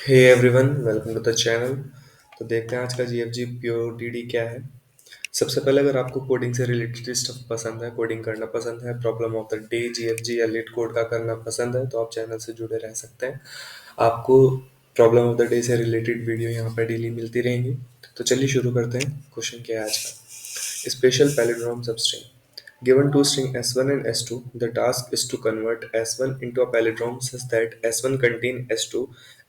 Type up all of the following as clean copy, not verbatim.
Hey everyone, welcome to the channel. तो देखते हैं आज का जीएफजी पीओडीडी क्या है। सबसे पहले अगर आपको कोडिंग से रिलेटेड स्टफ पसंद है, कोडिंग करना पसंद है, problem of the day GFG या लीड कोड का करना पसंद है, तो आप चैनल से जुड़े रह सकते हैं। आपको प्रॉब्लम ऑफ द डे से रिलेटेड वीडियो यहाँ पर डेली मिलती रहेंगी। तो चलिए शुरू करते हैं। क्वेश्चन क्या है आज का? Special palindrome substring. Given two string S1 and S2, the task is to convert S1 into a palindrome such that S1 contain S2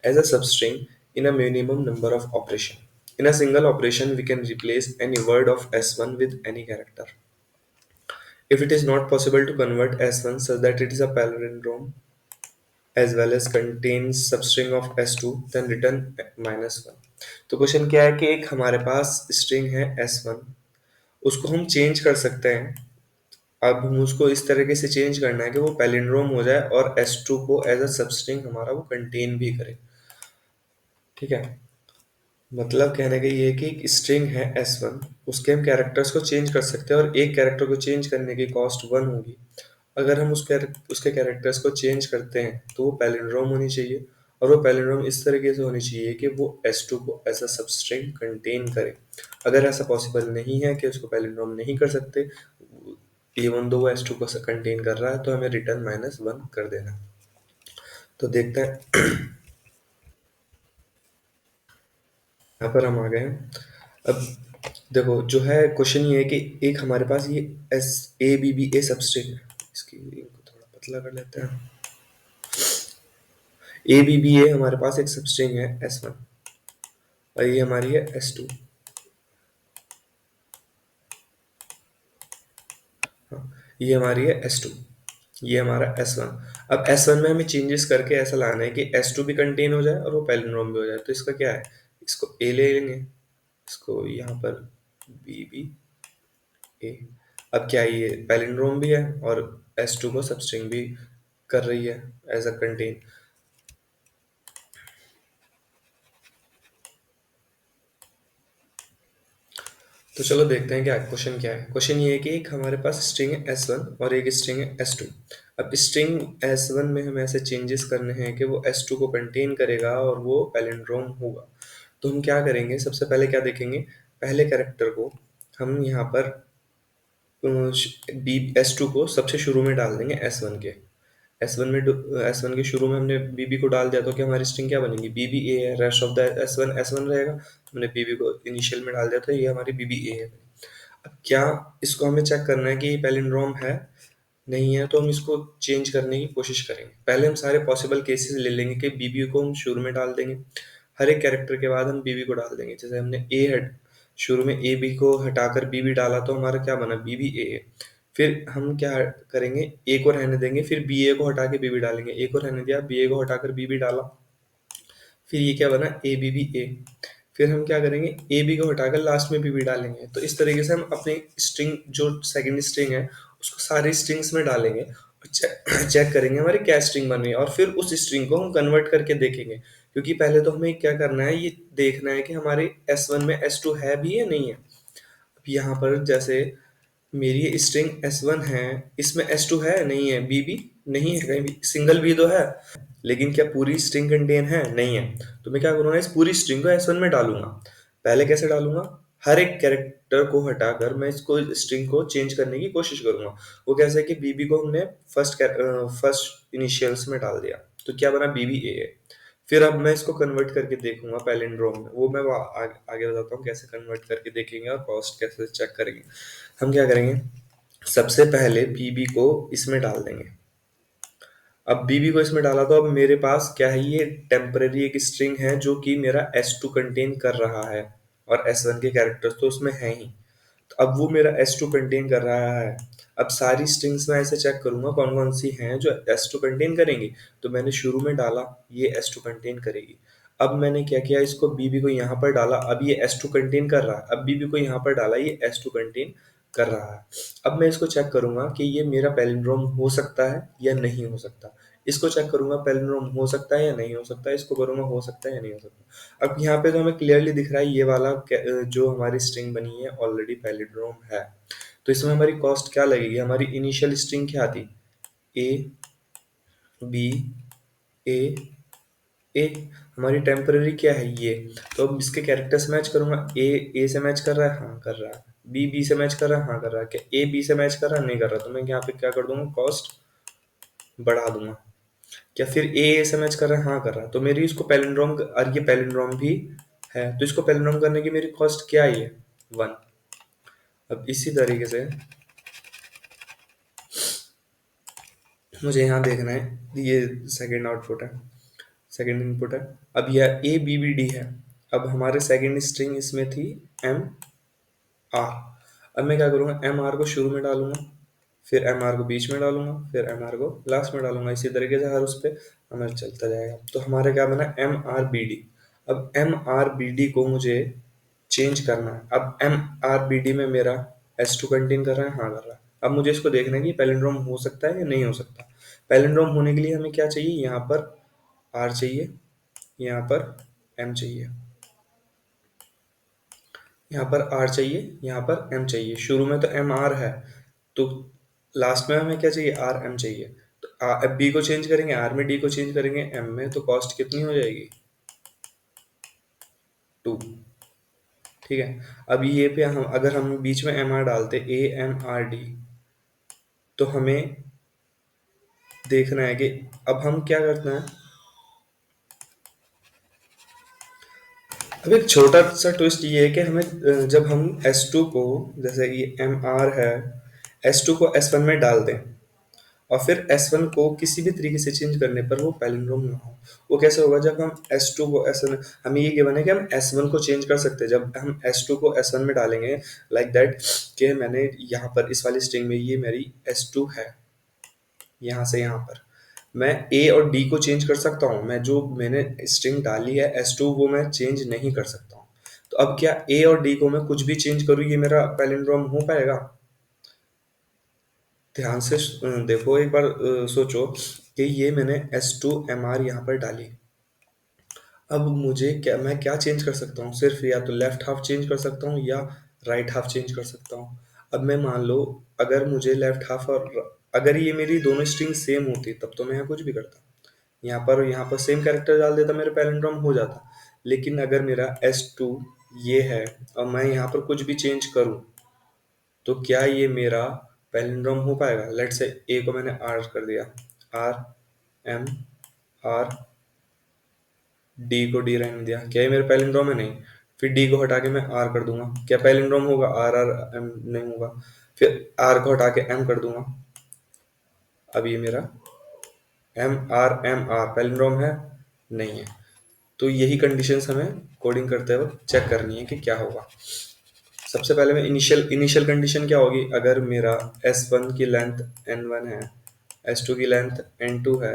as a substring in a minimum number of operation. In a single operation, we can replace any word of S1 with any character. If it is not possible to convert S1 such that it is a palindrome as well as contains substring of S2, then return -1. तो question क्या है कि एक हमारे पास string है S1, उसको हम change कर सकते हैं। अब हम उसको इस तरीके से चेंज करना है कि वो पैलिंड्रोम हो जाए और S2 को एज अ सबस्ट्रिंग हमारा वो कंटेन भी करे। ठीक है, मतलब कहने का ये है कि एक स्ट्रिंग है S1, उसके हम कैरेक्टर्स को चेंज कर सकते हैं और एक कैरेक्टर को चेंज करने की कॉस्ट 1 होगी। अगर हम उसके कैरेक्टर्स को चेंज करते हैं तो वो पैलिंड्रोम होनी चाहिए, और वो पैलिंड्रोम इस तरीके से होनी चाहिए कि वो S2 को एज अ सबस्ट्रिंग कंटेन करे। अगर ऐसा पॉसिबल नहीं है कि उसको पैलिंड्रोम नहीं कर सकते, इवन दो वो S2 को कंटेन कर रहा है, तो हमें रिटर्न -1 कर देना है। तो देखते हैं। यहाँ पर हम आ गए हैं। अब देखो, जो है क्वेश्चन ये है कि एक हमारे पास ये s a b b a substring है। इसकी इनको थोड़ा पतला कर लेते हैं। ए बी बी ए हमारे पास एक सबस्ट्रिंग है S1, और ये हमारी है S2। हाँ, ये हमारी है S2, ये हमारा S1। अब S1 में हमें चेंजेस करके ऐसा लाना है कि S2 भी कंटेन हो जाए और वो पैलिंड्रोम भी हो जाए। तो इसका क्या है, इसको ए ले लेंगे, इसको यहाँ पर बी बी ए। अब क्या है, ये पैलिंड्रोम भी है और S2 को सबस्ट्रिंग भी कर रही है एज अ कंटेन। तो चलो देखते हैं क्या क्वेश्चन क्या है। क्वेश्चन ये है कि एक हमारे पास स्ट्रिंग है S1 और एक स्ट्रिंग है S2। अब स्ट्रिंग S1 में हमें ऐसे चेंजेस करने हैं कि वो S2 को कंटेन करेगा और वो पैलिंड्रोम होगा। तो हम क्या करेंगे, सबसे पहले क्या देखेंगे, पहले कैरेक्टर को हम यहाँ पर बी S2 को सबसे शुरू में डाल देंगे S1 के। S1 के शुरू में हमने बीबी को डाल दिया, तो क्या हमारी स्ट्रिंग क्या बनेगी, बीबी ए है। रेस्ट ऑफ द S1 रहेगा। हमने बीबी को इनिशियल में डाल दिया, तो ये हमारी बीबी ए है। अब क्या इसको हमें चेक करना है कि ये पैलिंड्रोम है नहीं है, तो हम इसको चेंज करने की कोशिश करेंगे। पहले हम सारे पॉसिबल केसेस ले लेंगे कि बीबी को हम शुरू में डाल देंगे, हर एक कैरेक्टर के बाद हम बीबी को डाल देंगे। जैसे हमने ए हट शुरू में ए बी को हटाकर बीबी डाला, तो हमारा क्या बना, बीबी ए। फिर हम क्या करेंगे, ए को रहने देंगे, फिर बी ए को हटा के बीबी डालेंगे। ए को रहने दिया, बी ए को हटाकर बीबी डाला, फिर ये क्या बना, ए बी बी ए। फिर हम क्या करेंगे, ए बी को हटाकर लास्ट में बीबी डालेंगे। तो इस तरीके से हम अपनी स्ट्रिंग, जो सेकंड स्ट्रिंग है, उसको सारी स्ट्रिंग्स में डालेंगे और चेक करेंगे हमारी क्या स्ट्रिंग बन रही है, और फिर उस स्ट्रिंग को हम कन्वर्ट करके देखेंगे। क्योंकि पहले तो हमें क्या करना है, ये देखना है कि हमारे S1 में S2 है भी या नहीं है। अब यहाँ पर जैसे मेरी स्ट्रिंग S1 है, इसमें S2 है नहीं है, बीबी नहीं है, कहीं भी सिंगल भी तो है, लेकिन क्या पूरी स्ट्रिंग कंटेन है, नहीं है। तो मैं क्या करूँगा, इस पूरी स्ट्रिंग को S1 में डालूंगा। पहले कैसे डालूंगा, हर एक कैरेक्टर को हटाकर मैं इसको स्ट्रिंग को चेंज करने की कोशिश करूंगा। वो कैसे है कि बीबी को हमने फर्स्ट इनिशियल्स में डाल दिया, तो क्या बना, बीबी ए है। फिर अब मैं इसको कन्वर्ट करके देखूंगा पैलिंड्रोम में, वो मैं आगे बताता हूँ कैसे कन्वर्ट करके देखेंगे और कॉस्ट कैसे चेक करेंगे। हम क्या करेंगे, सबसे पहले बीबी को इसमें डाल देंगे। अब बीबी को इसमें डाला, तो अब मेरे पास क्या है, ये टेम्पररी एक स्ट्रिंग है जो कि मेरा S2 कंटेन कर रहा है, और S1 के कैरेक्टर्स तो उसमें है ही। तो अब वो मेरा S2 कंटेन कर रहा है। अब सारी स्ट्रिंग्स में ऐसे चेक करूंगा कौन कौन सी हैं जो S2 कंटेन करेंगी। तो मैंने शुरू में डाला, ये S2 कंटेन करेगी। अब मैंने क्या किया, इसको बीबी को यहाँ पर डाला, अब ये S2 कंटेन कर रहा है। अब बीबी को यहाँ पर डाला, ये S2 कंटेन कर रहा है। अब मैं इसको चेक करूंगा कि ये मेरा पैलिंड्रोम हो सकता है या नहीं हो सकता। इसको चेक करूंगा, पैलिंड्रोम हो सकता है या नहीं हो सकता, इसको करूंगा हो सकता है या नहीं हो सकता। अब यहाँ पे तो हमें क्लियरली दिख रहा है ये वाला जो हमारी स्ट्रिंग बनी है ऑलरेडी पैलिंड्रोम है। तो इसमें हमारी कॉस्ट क्या लगेगी, हमारी इनिशियल स्ट्रिंग क्या थी, ए बी ए ए हमारी टेम्पररी क्या है ये, तो अब इसके कैरेक्टर्स मैच करूंगा। ए से मैच कर रहा है, हाँ कर रहा है। बी से मैच कर रहा है, हाँ कर रहा है। क्या ए बी से मैच कर रहा है, नहीं कर रहा, तो मैं यहाँ पे क्या कर दूंगा, कॉस्ट बढ़ा दूंगा। क्या फिर से मैच कर रहा है, हाँ कर रहा है, तो मेरी इसको पैलिंड्रोम, और ये पैलिंड्रोम भी है, तो इसको पैलिंड्रोम करने की मेरी कॉस्ट क्या है, ये 1। अब इसी तरीके से मुझे यहाँ देखना है, ये सेकेंड आउटपुट है, सेकेंड इनपुट है। अब यह ए बी बी डी है। अब हमारे सेकेंड स्ट्रिंग इसमें थी एम आर। अब मैं क्या करूँगा, एम आर को शुरू में डालूंगा, फिर एम आर को बीच में डालूंगा, फिर एम आर को लास्ट में डालूंगा। इसी तरीके से हर उस पर हमें चलता जाएगा। तो हमारे क्या बना, एम आर बी डी। अब एम आर बी डी को मुझे चेंज करना है। अब एम आर बी डी में मेरा एस टू कंटेन कर रहा है, हाँ कर रहा है। अब मुझे इसको देखना है कि पैलिंड्रोम हो सकता है या नहीं हो सकता। पैलिंड्रोम होने के लिए हमें क्या चाहिए, यहाँ पर आर चाहिए, यहाँ पर एम चाहिए, यहाँ पर आर चाहिए, यहाँ पर एम चाहिए। शुरू में तो एम आर है, तो लास्ट में हमें क्या चाहिए, आर एम चाहिए। तो बी को चेंज करेंगे आर में, डी को चेंज करेंगे एम में, तो कॉस्ट कितनी हो जाएगी, 2। ठीक है। अब ये पे हम अगर हम बीच में एम आर डालते, ए एम आर डी, तो हमें देखना है कि अब हम क्या करना है। अब एक छोटा सा ट्विस्ट ये है कि हमें जब हम S2 को, जैसे ये एम आर है, S2 को S1 में डाल दें, और फिर S1 को किसी भी तरीके से चेंज करने पर वो पैलिंड्रोम ना हो। वो कैसे होगा, जब हम S2 को S1, हमें ये गिवन है कि हम S1 को चेंज कर सकते हैं। जब हम S2 को S1 में डालेंगे, लाइक दैट, कि मैंने यहाँ पर इस वाली स्ट्रिंग में ये मेरी S2 है, यहाँ से यहाँ पर मैं ए और डी को चेंज कर सकता हूँ। मैं जो मैंने स्ट्रिंग डाली है S2, वो मैं चेंज नहीं कर सकता हूँ। तो अब क्या ए और डी को मैं कुछ भी चेंज करूँ, ये मेरा पैलिंड्रोम हो पाएगा। ध्यान से देखो एक बार, सोचो कि ये मैंने S2 MR यहाँ पर डाली। अब मुझे क्या, मैं क्या चेंज कर सकता हूँ, सिर्फ या तो लेफ्ट हाफ चेंज कर सकता हूँ या राइट हाफ चेंज कर सकता हूँ। अब मैं मान लो, अगर मुझे लेफ्ट हाफ और अगर ये मेरी दोनों स्ट्रिंग सेम होती तब तो मैं यहाँ कुछ भी करता, यहाँ पर सेम कैरेक्टर डाल देता, मेरे पैलिंड्रोम हो जाता। लेकिन अगर मेरा S2 ये है और मैं यहाँ पर कुछ भी चेंज करूँ, तो क्या ये मेरा पैलिंड्रोम हो पाएगा। लेट से ए को मैंने आर कर दिया, आर एम आर, डी को डी रहने दिया, क्या ये मेरा पैलिंड्रोम है, नहीं। फिर डी को हटा के मैं आर कर दूंगा, क्या पैलिंड्रोम होगा, आर आर एम नहीं होगा। फिर आर को हटा के एम कर दूंगा, अब ये मेरा एम आर पैलिंड्रोम है, नहीं है। तो यही कंडीशंस हमें कोडिंग करते वक्त चेक करनी है कि क्या होगा। सबसे पहले मैं इनिशियल कंडीशन क्या होगी, अगर मेरा S1 की लेंथ N1 है, S2 की लेंथ N2 है,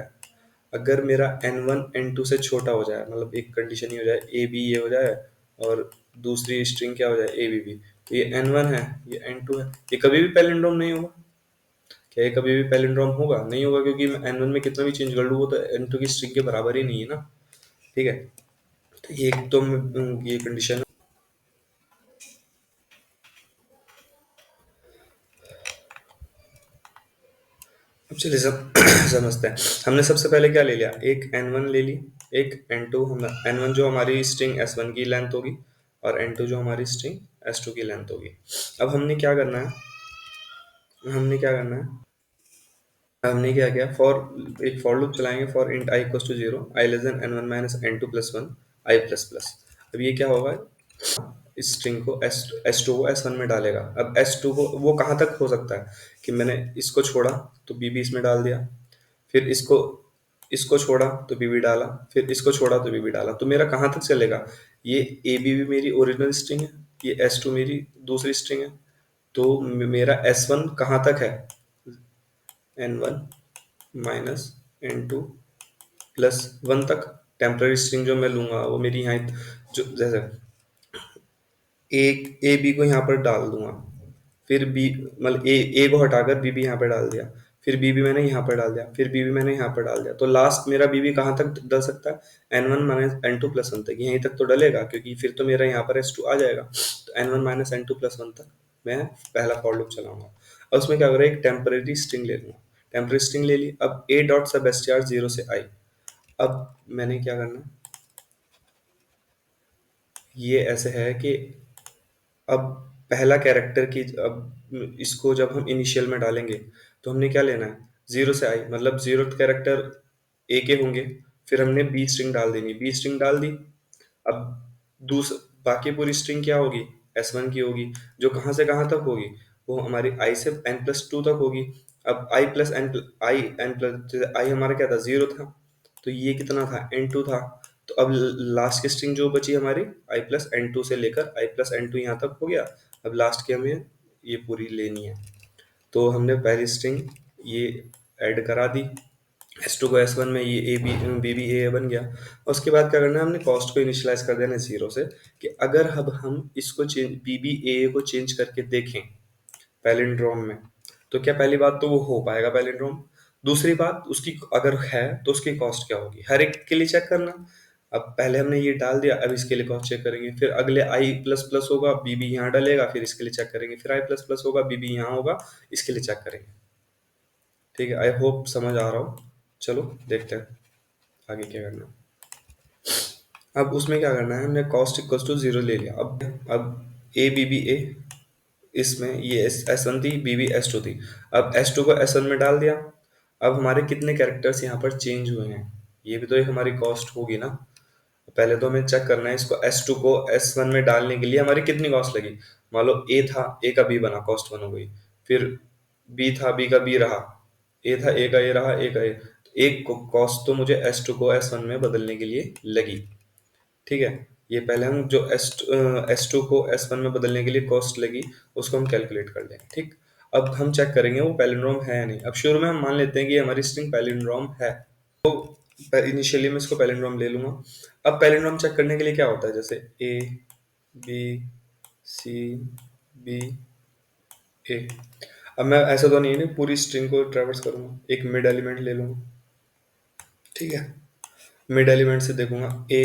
अगर मेरा N1 N2 से छोटा हो जाए, मतलब एक कंडीशन ये हो जाए ए बी ये हो जाए, और दूसरी स्ट्रिंग क्या हो जाए ए बी बी, तो ये N1 है, ये N2 है, ये कभी भी पैलिंड्रोम नहीं होगा। क्या ये कभी भी पैलिंड्रोम होगा, नहीं होगा, क्योंकि मैं N1 में कितना भी चेंज कर लूँ वो तो N2 की स्ट्रिंग के बराबर ही नहीं है ना। ठीक है, तो ये एक तो ये कंडीशन। अब चलिए सब समझते हैं। हमने सबसे पहले क्या ले लिया, एक N1 ले ली, एक N2। हम N1 जो हमारी स्ट्रिंग S1 की लेंथ होगी, और N2 जो हमारी स्ट्रिंग S2 की लेंथ होगी। अब हमने क्या करना है, हमने क्या करना है, हमने क्या किया, एक फॉर लूप चलाएंगे, for int i equals to 0, i less than N1 minus N2 plus 1 i plus plus. अब ये क्या होगा, इस स्ट्रिंग को S2 को S1 में डालेगा। अब S2 को वो कहाँ तक हो सकता है कि मैंने इसको छोड़ा तो बीबी इसमें डाल दिया, फिर इसको इसको छोड़ा तो बीबी डाला, फिर इसको छोड़ा तो बीबी डाला, तो मेरा कहाँ तक चलेगा, ये ए बी भी मेरी ओरिजिनल स्ट्रिंग है, ये S2 मेरी दूसरी स्ट्रिंग है। तो मेरा S1 कहाँ तक है, N1 माइनस N2 प्लस 1 तक। टेम्पररी स्ट्रिंग जो मैं लूंगा वो मेरी यहाँ, जो जैसे ए बी को यहाँ पर डाल दूंगा, फिर बी, मतलब ए को हटाकर बी यहाँ पे डाल दिया, फिर बी मैंने यहाँ पर डाल दिया, फिर बी मैंने यहाँ पर डाल दिया, तो लास्ट मेरा बी कहाँ तक डल सकता है, N1 माइनस N2 प्लस 1 तक, यहीं तक तो डलेगा, क्योंकि फिर तो मेरा यहाँ पर S2 आ जाएगा। तो N1 माइनस N2 प्लस 1 तक मैं पहला फॉर लूप चलाऊंगा। और उसमें क्या करें, एक टेम्पररी स्ट्रिंग ले लूंगा, टेम्पररी स्ट्रिंग ले ली। अब ए डॉट सब एस 0 से आई, अब मैंने क्या करना, ये ऐसे है कि अब पहला कैरेक्टर की, अब इसको जब हम इनिशियल में डालेंगे तो हमने क्या लेना है, जीरो से आई, मतलब जीरो कैरेक्टर ए के होंगे, फिर हमने बी स्ट्रिंग डाल देनी, बी स्ट्रिंग डाल दी। अब दूस बाकी पूरी स्ट्रिंग क्या होगी, S1 की होगी, जो कहाँ से कहाँ तक होगी, वो हमारी i से n+2 तक होगी। अब i हमारा क्या था, जीरो था, तो ये कितना था, n2 था। तो अब लास्ट की स्ट्रिंग जो बची हमारी i+n2 से लेकर i+n2 यहाँ तक हो गया। अब लास्ट की हमें ये पूरी लेनी है, तो हमने पहली स्ट्रिंग ये ऐड करा दी, S2 को S1 में, ये ए बी ए बन गया। और उसके बाद क्या करना है, हमने कॉस्ट को इनिशियलाइज कर देना है जीरो से, कि अगर अब हम इसको चेंज बी बी ए को चेंज करके देखें पैलिंड्रोम में, तो क्या पहली बात तो वो हो पाएगा पैलिंड्रोम, दूसरी बात उसकी अगर है तो उसकी कॉस्ट क्या होगी, हर एक के लिए चेक करना। अब पहले हमने ये डाल दिया, अब इसके लिए कॉस्ट चेक करेंगे, फिर अगले आई प्लस प्लस होगा, बीबी यहाँ डालेगा, फिर इसके लिए चेक करेंगे, फिर आई प्लस प्लस होगा, बीबी यहाँ होगा, इसके लिए चेक करेंगे। ठीक है, आई होप समझ आ रहा हो। चलो देखते हैं आगे क्या करना है। अब उसमें क्या करना है, हमने कॉस्ट इक्वल्स टू जीरो ले लिया। अब ए बी बी ए, इसमें ये S1 थी, बी बी S2 थी। अब S2 को S1 में डाल दिया। अब हमारे कितने कैरेक्टर्स यहाँ पर चेंज हुए हैं, ये भी तो एक हमारी कॉस्ट होगी ना। पहले तो हमें चेक करना है इसको S2 को S1 में डालने के लिए हमारी कितनी कॉस्ट लगी। मान लो A था, A का B बना, कॉस्ट 1 हो गई। फिर B था, B का B रहा। A था, A का A रहा, A का A। एक कॉस्ट तो मुझे S2 को S1 में बदलने के लिए लगी। ठीक है, ये पहले हम जो S2 को S1 में बदलने के लिए कॉस्ट लगी, उसको हम कैलकुलेट कर लेंगे। ठीक, अब हम चेक करेंगे वो पैलिंड्रोम है या नहीं। अब शुरू में हम मान लेते हैं कि हमारी स्ट्रिंग पैलिंड्रोम है, तो इनिशियली मैं इसको पैलिंड्रोम ले लूंगा। अब पैलिंड्रोम चेक करने के लिए क्या होता है, जैसे ए बी सी बी ए। अब मैं ऐसा तो नहीं है ना पूरी स्ट्रिंग को ट्रैवर्स करूंगा, एक मिड एलिमेंट ले लूंगा। ठीक है, मिड एलिमेंट से देखूंगा ए,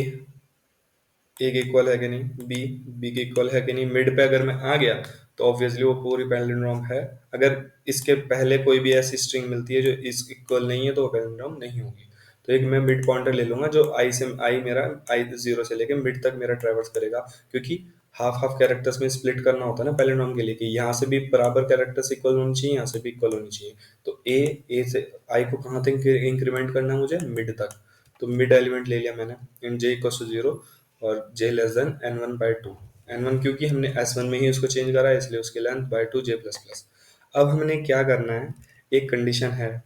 ए के इक्वल है कि नहीं, बी, बी के इक्वल है कि नहीं। मिड पे अगर मैं आ गया तो ऑब्वियसली वो पूरी पैलिंड्रोम है। अगर इसके पहले कोई भी ऐसी स्ट्रिंग मिलती है जो इस इक्वल नहीं है तो वो पैलिंड्रोम नहीं होगी। तो एक मैं मिड पॉइंटर ले लूंगा जो आई मेरा आई जीरो से लेके मिड तक मेरा ट्रेवर्स करेगा, क्योंकि हाफ हाफ कैरेक्टर्स में स्प्लिट करना होता है ना पैलिंड्रोम के लिए, कि यहाँ से भी बराबर कैरेक्टर्स इक्वल होनी चाहिए, यहाँ से भी इक्वल होनी चाहिए। तो ए से आई को कहाँ तक इंक्रीमेंट करना है मुझे, मिड तक। तो मिड एलिमेंट ले लिया मैंने, इन जे इक्वल टू जीरो और j less then n1/2। n1 क्योंकि हमने s1 में ही उसको चेंज करा है, इसलिए उसकी length by two j plus plus. अब हमने क्या करना है, एक कंडीशन है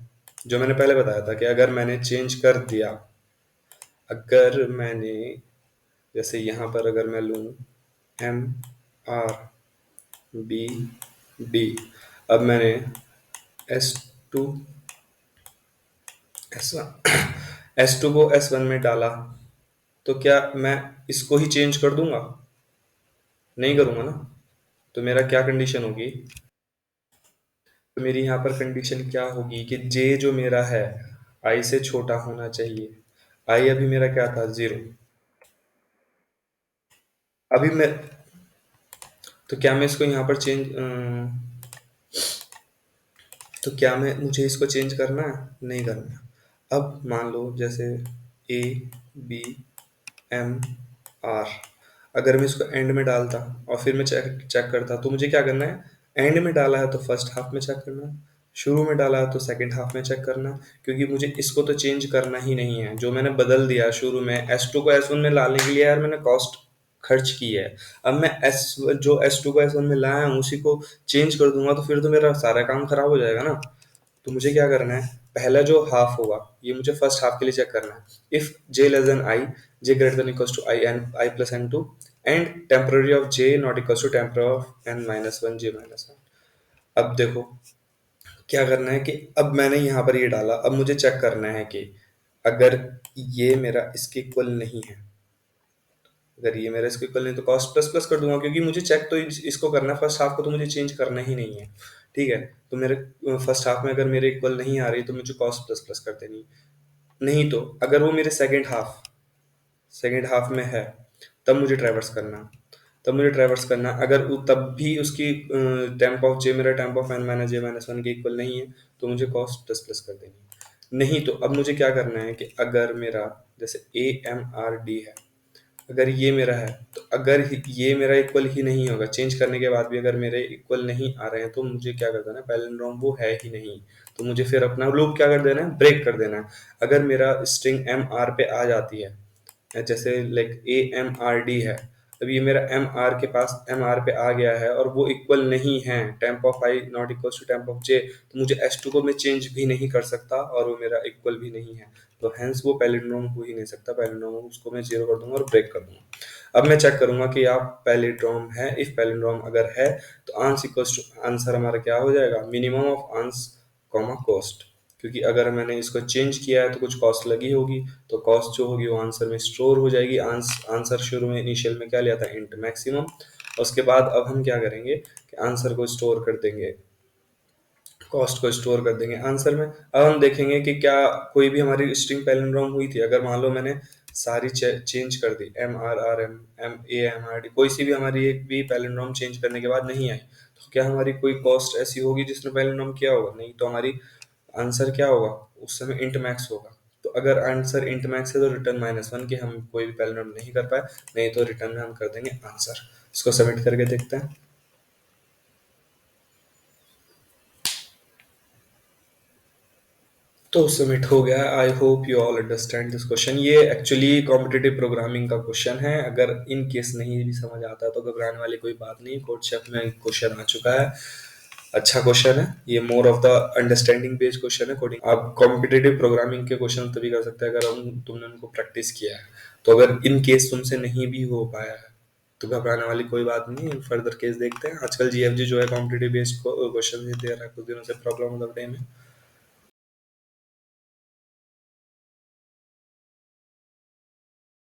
जो मैंने पहले बताया था कि अगर मैंने चेंज कर दिया, अगर मैंने जैसे यहाँ पर अगर मैं लूँ m r b d, अब मैंने s2 s1 s2 को s1 में डाला, तो क्या मैं इसको ही चेंज कर दूंगा, नहीं करूंगा ना। तो मेरा क्या कंडीशन होगी, तो मेरी यहाँ पर कंडीशन क्या होगी कि जे जो मेरा है आई से छोटा होना चाहिए। आई अभी मेरा क्या था, जीरो। अभी मैं, तो क्या मैं इसको यहाँ पर चेंज, तो क्या मैं मुझे इसको चेंज करना है, नहीं करना है। अब मान लो जैसे ए बी एम आर, अगर मैं इसको एंड में डालता और फिर मैं चेक चेक करता, तो मुझे क्या करना है, एंड में डाला है तो फर्स्ट हाफ में चेक करना है, शुरू में डाला है तो सेकंड हाफ में चेक करना है, क्योंकि मुझे इसको तो चेंज करना ही नहीं है। जो मैंने बदल दिया शुरू में S2 को S1 में लाने के लिए, यार मैंने कॉस्ट खर्च की है। अब मैं S2 को S1 में लाया हूँ उसी को चेंज कर दूंगा तो फिर तो मेरा सारा काम खराब हो जाएगा ना। तो मुझे क्या करना है, पहला जो हाफ होगा ये मुझे फर्स्ट हाफ के लिए चेक करना है। If j less than i, j greater than equals to i n i plus n two, and temporary of j not equals to temporary of n minus one j minus one. अब देखो क्या करना है कि अब मैंने यहाँ पर ये डाला, अब मुझे चेक करना है कि अगर ये मेरा इसके इक्वल नहीं है, अगर ये मेरा इसको इक्वल नहीं तो कॉस्ट प्लस प्लस कर दूंगा, क्योंकि मुझे चेक तो इसको करना है, फर्स्ट हाफ को तो मुझे चेंज करना ही नहीं है। ठीक है, तो मेरे फर्स्ट हाफ में अगर मेरे इक्वल नहीं आ रही तो मुझे कॉस्ट प्लस प्लस कर देनी। नहीं तो अगर वो मेरे सेकेंड हाफ में है, तब मुझे ट्रैवर्स करना, तब मुझे ट्रैवर्स करना। अगर तब भी उसकी टेम्प ऑफ जे मेरा temp of n minus j minus one के इक्वल नहीं है, तो मुझे कॉस्ट प्लस प्लस कर देनी। नहीं तो अब मुझे क्या करना है कि अगर मेरा जैसे ए एम आर डी है, अगर ये मेरा है, तो अगर ये मेरा इक्वल ही नहीं होगा, चेंज करने के बाद भी अगर मेरे इक्वल नहीं आ रहे हैं, तो मुझे क्या कर देना है, पैलिंड्रोम वो है ही नहीं, तो मुझे फिर अपना लूप क्या कर देना है, ब्रेक कर देना है। अगर मेरा स्ट्रिंग एम आर पे आ जाती है, जैसे like a M R d है, अब ये मेरा एम आर के पास एम आर पे आ गया है और वो इक्वल नहीं है, temp of I not equal to temp of J, तो मुझे एस टू को मैं चेंज भी नहीं कर सकता और वो मेरा इक्वल भी नहीं है, तो हेंस वो पैलिंड्रोम हो ही नहीं सकता, पैलिंड्रोम उसको मैं जीरो कर दूंगा और ब्रेक कर दूंगा। अब मैं चेक करूंगा कि आप पैलिंड्रोम है, इफ पैलिंड्रोम अगर है तो आंस इक्वल्स टू आंसर हमारा क्या हो जाएगा, मिनिमम ऑफ आंस कॉमा कॉस्ट, क्योंकि अगर मैंने इसको चेंज किया है तो कुछ कॉस्ट लगी होगी, तो कॉस्ट जो होगी वो आंसर में स्टोर हो जाएगी। आंसर शुरू में इनिशियल में क्या लिया था, इंट मैक्सिमम, उसके बाद अब हम क्या करेंगे कि आंसर को स्टोर कर देंगे, कॉस्ट को स्टोर कर देंगे आंसर में। अब हम देखेंगे कि क्या कोई भी हमारी स्ट्रिंग पैलिंड्रोम हुई थी, अगर मान लो मैंने सारी चेंज कर दी, M R R M M A M R D, कोई सी भी हमारी एक भी पैलिंड्रोम चेंज करने के बाद नहीं आई, तो क्या हमारी कोई कॉस्ट ऐसी होगी जिसने पैलिंड्रोम किया होगा, नहीं, तो हमारी आंसर क्या होगा, उस समय इंट मैक्स होगा। तो अगर आंसर इंट मैक्स है तो रिटर्न -1 के हम कोई भी पैलिंड्रोम नहीं कर पाए, नहीं तो रिटर्न में हम कर देंगे आंसर। इसको सबमिट करके देखते हैं। तो सबमिट हो गया। I hope you all understand this question. ये एक्चुअली कॉम्पिटिटिव प्रोग्रामिंग का क्वेश्चन है, अगर इन केस नहीं भी समझ आता तो घबराने वाली कोई बात नहीं, कोड शेफ में क्वेश्चन आ चुका है, अच्छा क्वेश्चन है ये, more of the understanding based question है कोडिंग। आप कॉम्पिटिटिव प्रोग्रामिंग के क्वेश्चन तभी कर सकते हैं अगर तुमने उनको प्रैक्टिस किया है, तो अगर इन केस तुमसे नहीं भी हो पाया है तो घबराने वाली कोई बात नहीं, फर्दर केस देखते हैं। आजकल जीएफजी जो है कॉम्पिटिटिव बेस्ड क्वेश्चन दे रहा है कुछ दिनों से, प्रॉब्लम ऑफ द डे में।